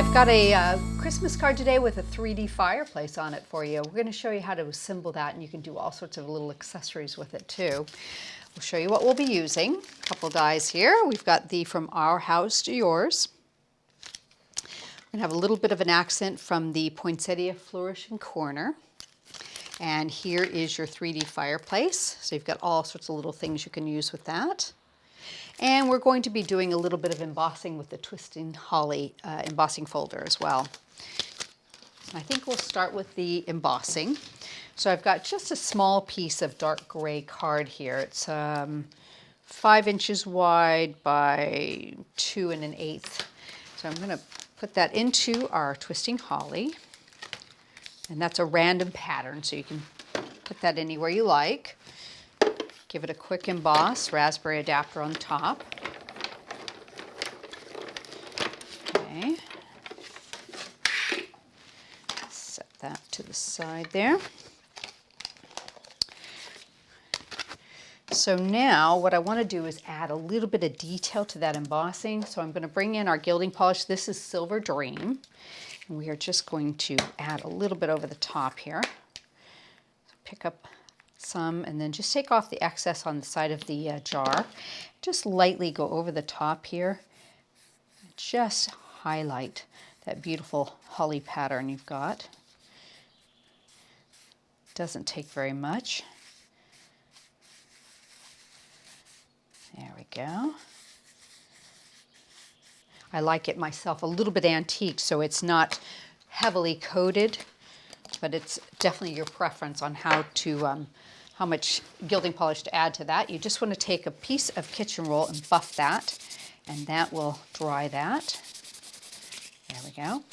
I've got a Christmas card today with a 3D fireplace on it for you. We're going to show you how to assemble that, and you can do all sorts of little accessories with it too. We'll show you what we'll be using. A couple dies here. We've got the From Our House to Yours. We're going to have a little bit of an accent from the Poinsettia Flourish and Corner. And here is your 3D fireplace. So you've got all sorts of little things you can use with that. And we're going to be doing a little bit of embossing with the Twisting Holly embossing folder as well. I think we'll start with the embossing. So I've got just a small piece of dark gray card here. It's 5 inches wide by 2 1/8. So I'm going to put that into our Twisting Holly. And that's a random pattern, so you can put that anywhere you like. Give it a quick emboss, raspberry adapter on top. Okay. Set that to the side there. So now what I want to do is add a little bit of detail to that embossing. So I'm going to bring in our gilding polish. This is Silver Dream. And we are just going to add a little bit over the top here. So pick up some and then just take off the excess on the side of the jar. Just lightly go over the top here. Just highlight that beautiful holly pattern you've got. Doesn't take very much. There we go. I like it myself a little bit antique, so it's not heavily coated, but it's definitely your preference on how much gilding polish to add to that. You just want to take a piece of kitchen roll and buff that, and that will dry that. There we go.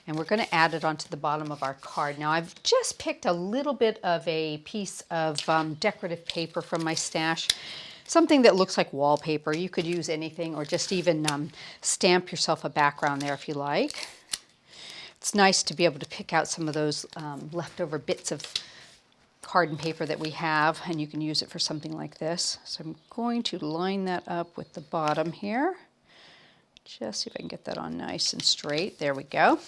And we're going to add it onto the bottom of our card. Now I've just picked a little bit of a piece of decorative paper from my stash. Something that looks like wallpaper. You could use anything, or just even stamp yourself a background there if you like. It's nice to be able to pick out some of those leftover bits of card and paper that we have, and you can use it for something like this. So I'm going to line that up with the bottom here. Just see if I can get that on nice and straight. There we go.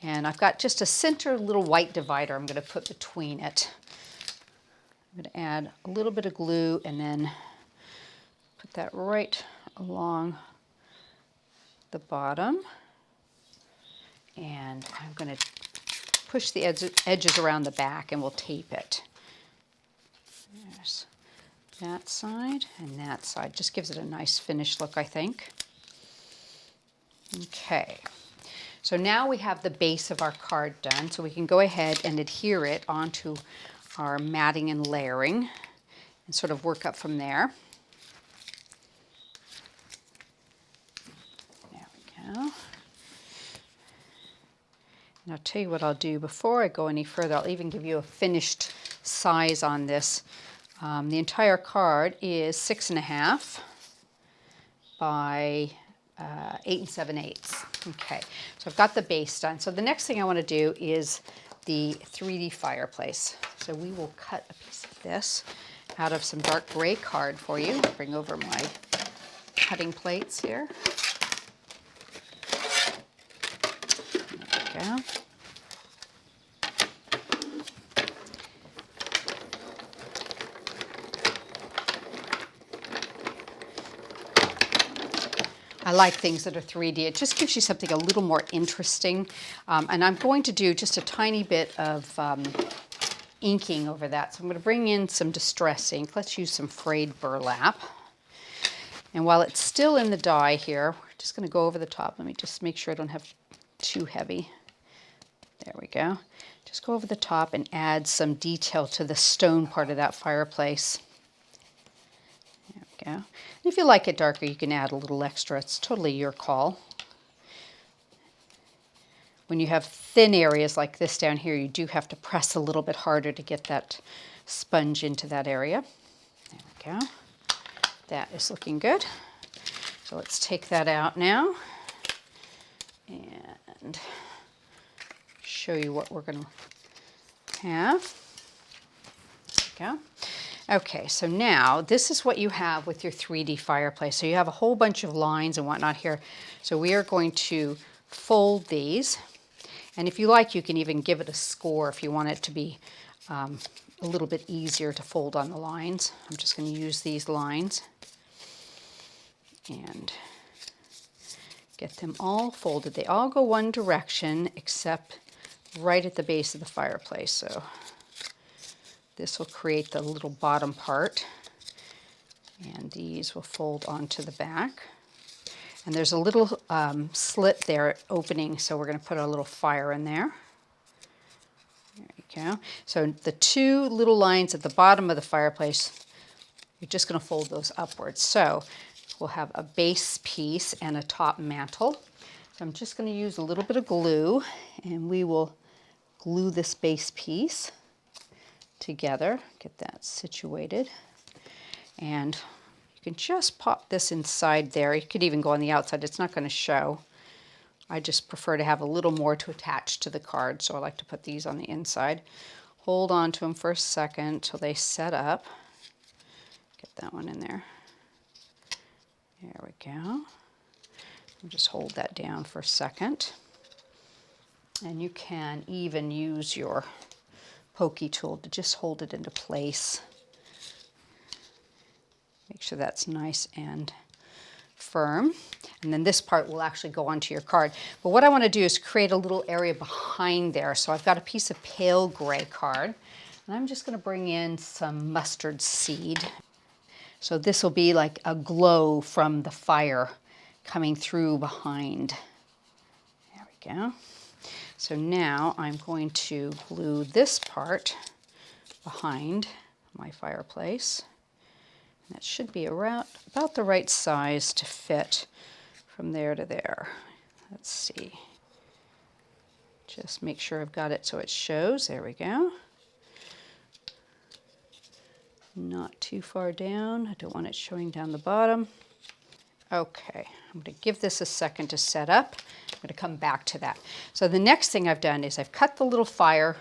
And I've got just a center little white divider I'm going to put between it. I'm going to add a little bit of glue and then put that right along the bottom. And I'm going to push the edges around the back and we'll tape it. There's that side and that side. Just gives it a nice finished look, I think. Okay. So now we have the base of our card done, so we can go ahead and adhere it onto our matting and layering and sort of work up from there. There we go. And I'll tell you what I'll do before I go any further. I'll even give you a finished size on this. The entire card is 6.5 by 8 7/8. Okay, so I've got the base done. So the next thing I want to do is the 3D fireplace. So we will cut a piece of this out of some dark gray card for you. Bring over my cutting plates here. There we go. I like things that are 3D. It just gives you something a little more interesting. And I'm going to do just a tiny bit of inking over that. So I'm going to bring in some distress ink. Let's use some frayed burlap. And while it's still in the die here, we're just going to go over the top. Let me just make sure I don't have too heavy. There we go. Just go over the top and add some detail to the stone part of that fireplace. There we go. And if you like it darker, you can add a little extra. It's totally your call. When you have thin areas like this down here, you do have to press a little bit harder to get that sponge into that area. There we go. That is looking good. So let's take that out now and show you what we're going to have. There we go. Okay, so now this is what you have with your 3D fireplace. So you have a whole bunch of lines and whatnot here. So we are going to fold these. And if you like, you can even give it a score if you want it to be a little bit easier to fold on the lines. I'm just going to use these lines and get them all folded. They all go one direction except right at the base of the fireplace. So this will create the little bottom part, and these will fold onto the back. And there's a little slit there opening, so we're going to put a little fire in there. There you go. So the two little lines at the bottom of the fireplace, you're just going to fold those upwards. So we'll have a base piece and a top mantle. So I'm just going to use a little bit of glue, and we will glue this base piece together, get that situated, and you can just pop this inside there. You could even go on the outside. It's not going to show. I just prefer to have a little more to attach to the card, so I like to put these on the inside. Hold on to them for a second till they set up. Get that one in there. There we go. I'll just hold that down for a second. And you can even use your pokey tool to just hold it into place. Make sure that's nice and firm. And then this part will actually go onto your card. But what I want to do is create a little area behind there. So I've got a piece of pale gray card, and I'm just going to bring in some mustard seed. So this will be like a glow from the fire coming through behind. There we go. So now I'm going to glue this part behind my fireplace. And that should be around about the right size to fit from there to there. Let's see. Just make sure I've got it so it shows. There we go. Not too far down. I don't want it showing down the bottom. Okay, I'm going to give this a second to set up. I'm going to come back to that. So the next thing I've done is I've cut the little fire,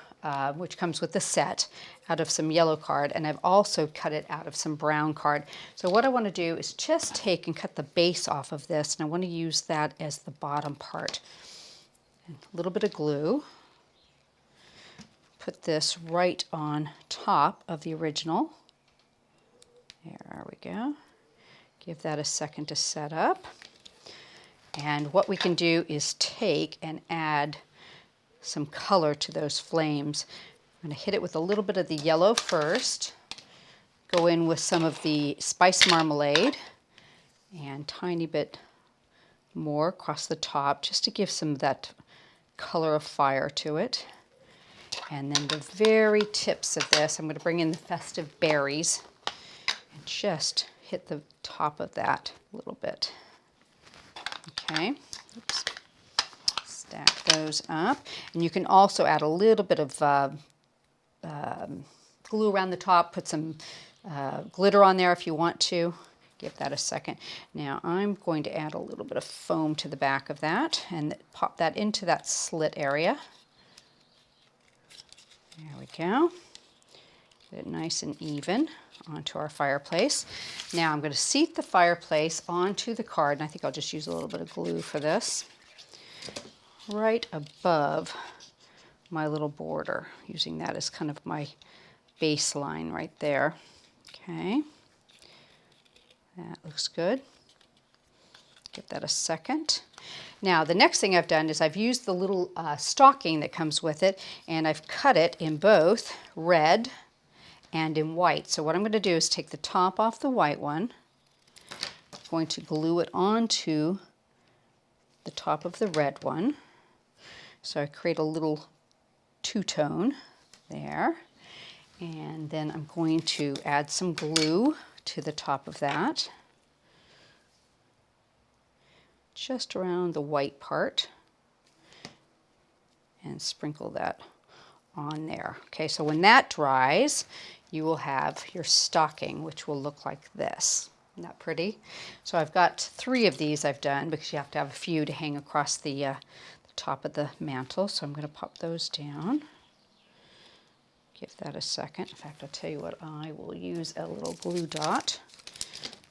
which comes with the set, out of some yellow card, and I've also cut it out of some brown card. So what I want to do is just take and cut the base off of this, and I want to use that as the bottom part. And a little bit of glue. Put this right on top of the original. There we go. Give that a second to set up. And what we can do is take and add some color to those flames. I'm going to hit it with a little bit of the yellow first. Go in with some of the spice marmalade and tiny bit more across the top just to give some of that color of fire to it. And then the very tips of this, I'm going to bring in the Festive berries and just hit the top of that a little bit. Okay, oops. Stack those up. And you can also add a little bit of glue around the top, put some glitter on there if you want to. Give that a second. Now I'm going to add a little bit of foam to the back of that and pop that into that slit area. There we go. Get it nice and even onto our fireplace. Now I'm going to seat the fireplace onto the card, and I think I'll just use a little bit of glue for this, right above my little border, using that as kind of my baseline right there. Okay, that looks good. Give that a second. Now the next thing I've done is I've used the little stocking that comes with it, and I've cut it in both red and in white. So what I'm going to do is take the top off the white one. I'm going to glue it onto the top of the red one. So I create a little two-tone there. And then I'm going to add some glue to the top of that, just around the white part, and sprinkle that on there. Okay, so when that dries, you will have your stocking, which will look like this. Isn't that pretty? So I've got 3 of these I've done, because you have to have a few to hang across the top of the mantle. So I'm going to pop those down. Give that a second. In fact, I'll tell you what, I will use a little glue dot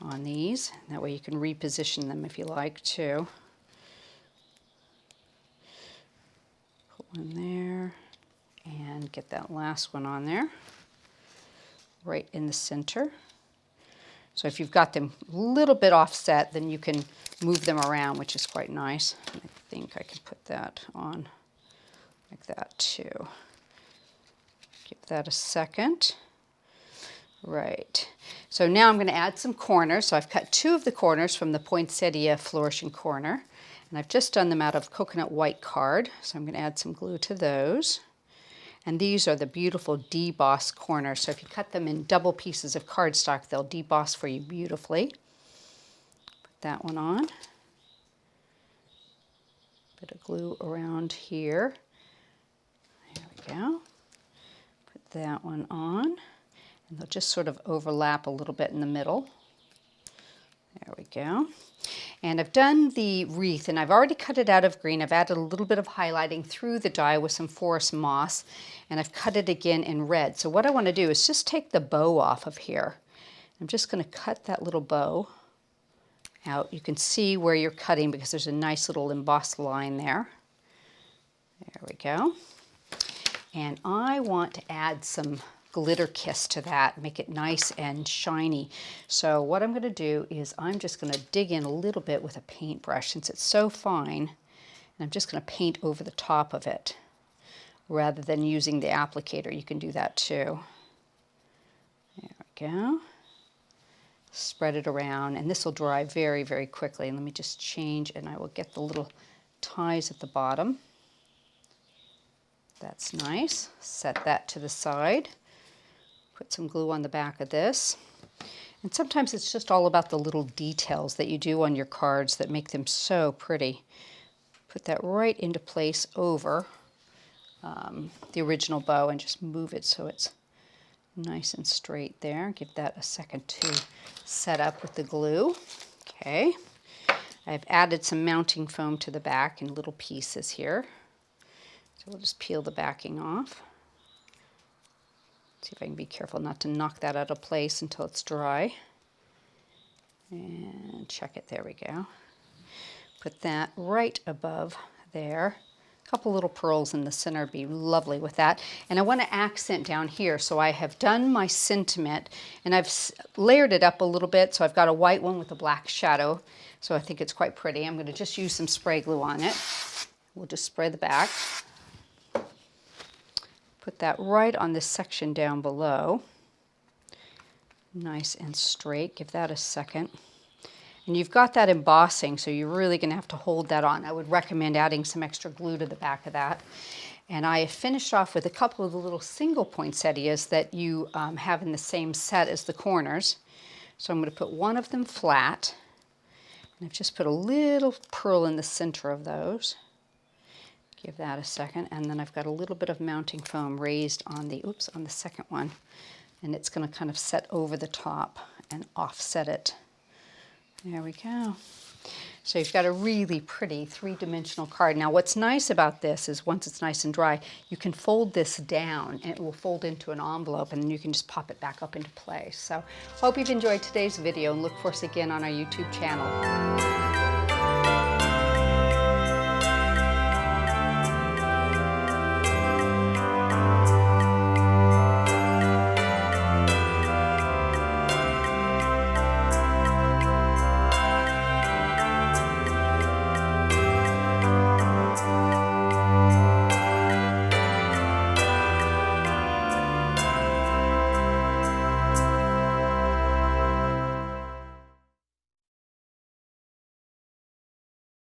on these. That way you can reposition them if you like to. Put one there and get that last one on there, right in the center. So if you've got them a little bit offset, then you can move them around, which is quite nice. I think I can put that on like that too. Give that a second. Right. So now I'm going to add some corners. So I've cut 2 of the corners from the Poinsettia Flourishing corner. And I've just done them out of coconut white card. So I'm going to add some glue to those. And these are the beautiful deboss corners. So if you cut them in double pieces of cardstock, they'll deboss for you beautifully. Put that one on. Bit of glue around here. There we go. That one on, and they'll just sort of overlap a little bit in the middle. There we go. And I've done the wreath, and I've already cut it out of green. I've added a little bit of highlighting through the die with some forest moss, and I've cut it again in red. So what I want to do is just take the bow off of here. I'm just going to cut that little bow out. You can see where you're cutting because there's a nice little embossed line there. There we go. And I want to add some glitter kiss to that, make it nice and shiny. So what I'm going to do is I'm just going to dig in a little bit with a paintbrush since it's so fine. And I'm just going to paint over the top of it rather than using the applicator. You can do that too. There we go. Spread it around, and this will dry very, very quickly. And let me just change, and I will get the little ties at the bottom. That's nice. Set that to the side. Put some glue on the back of this. And sometimes it's just all about the little details that you do on your cards that make them so pretty. Put that right into place over the original bow and just move it so it's nice and straight there. Give that a second to set up with the glue. Okay. I've added some mounting foam to the back in little pieces here. So we'll just peel the backing off. See if I can be careful not to knock that out of place until it's dry. And check it, there we go. Put that right above there. A couple little pearls in the center would be lovely with that. And I want to accent down here, so I have done my sentiment and I've layered it up a little bit. So I've got a white one with a black shadow. So I think it's quite pretty. I'm going to just use some spray glue on it. We'll just spray the back. Put that right on this section down below. Nice and straight. Give that a second. And you've got that embossing, so you're really going to have to hold that on. I would recommend adding some extra glue to the back of that. And I finished off with a couple of the little single poinsettias that you have in the same set as the corners. So I'm going to put one of them flat. And I've just put a little pearl in the center of those. Give that a second, and then I've got a little bit of mounting foam raised on the, on the second one, and it's going to kind of set over the top and offset it. There we go. So you've got a really pretty three-dimensional card. Now what's nice about this is once it's nice and dry, you can fold this down and it will fold into an envelope, and then you can just pop it back up into place. So hope you've enjoyed today's video, and look for us again on our YouTube channel.